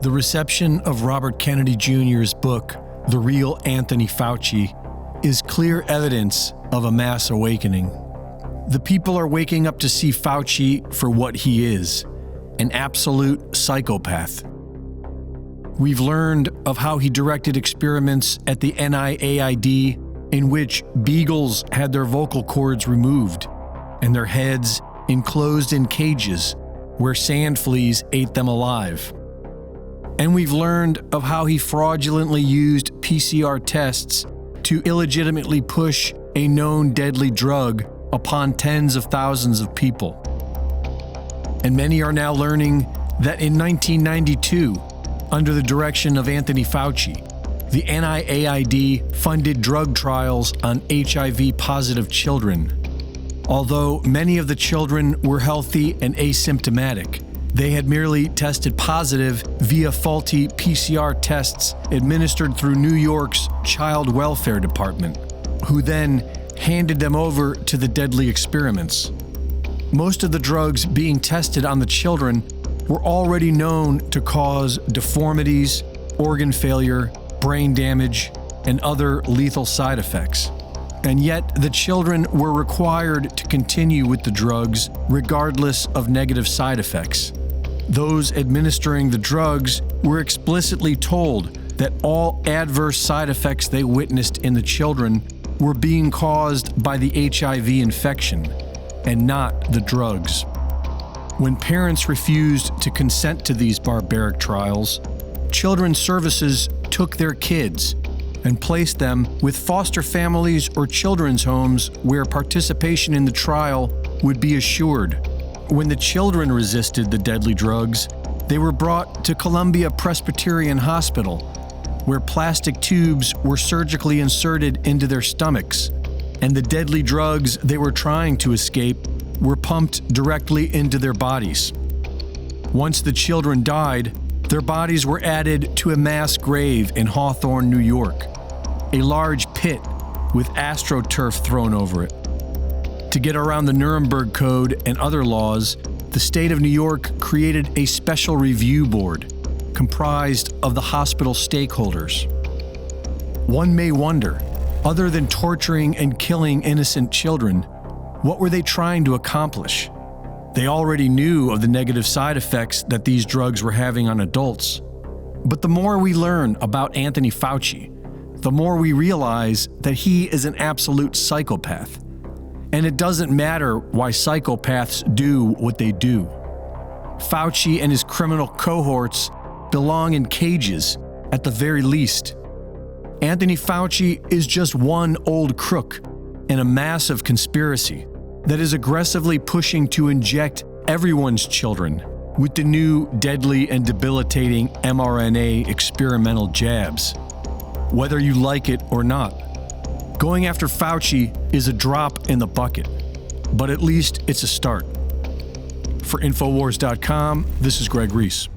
The reception of Robert Kennedy Jr.'s book, The Real Anthony Fauci, is clear evidence of a mass awakening. The people are waking up to see Fauci for what he is, an absolute psychopath. We've learned of how he directed experiments at the NIAID in which beagles had their vocal cords removed and their heads enclosed in cages where sand fleas ate them alive. And we've learned of how he fraudulently used PCR tests to illegitimately push a known deadly drug upon tens of thousands of people. And many are now learning that in 1992, under the direction of Anthony Fauci, the NIAID funded drug trials on HIV-positive children. Although many of the children were healthy and asymptomatic, they had merely tested positive via faulty PCR tests administered through New York's Child Welfare Department, who then handed them over to the deadly experiments. Most of the drugs being tested on the children were already known to cause deformities, organ failure, brain damage, and other lethal side effects. And yet, the children were required to continue with the drugs regardless of negative side effects. Those administering the drugs were explicitly told that all adverse side effects they witnessed in the children were being caused by the HIV infection and not the drugs. When parents refused to consent to these barbaric trials, Children's Services took their kids and placed them with foster families or children's homes where participation in the trial would be assured. When the children resisted the deadly drugs, they were brought to Columbia Presbyterian Hospital, where plastic tubes were surgically inserted into their stomachs, and the deadly drugs they were trying to escape were pumped directly into their bodies. Once the children died, their bodies were added to a mass grave in Hawthorne, New York, a large pit with astroturf thrown over it. To get around the Nuremberg Code and other laws, the state of New York created a special review board comprised of the hospital stakeholders. One may wonder, other than torturing and killing innocent children, what were they trying to accomplish? They already knew of the negative side effects that these drugs were having on adults. But the more we learn about Anthony Fauci, the more we realize that he is an absolute psychopath. And it doesn't matter why psychopaths do what they do. Fauci and his criminal cohorts belong in cages, at the very least. Anthony Fauci is just one old crook in a massive conspiracy that is aggressively pushing to inject everyone's children with the new deadly and debilitating mRNA experimental jabs, whether you like it or not. Going after Fauci is a drop in the bucket, but at least it's a start. For Infowars.com, this is Greg Reese.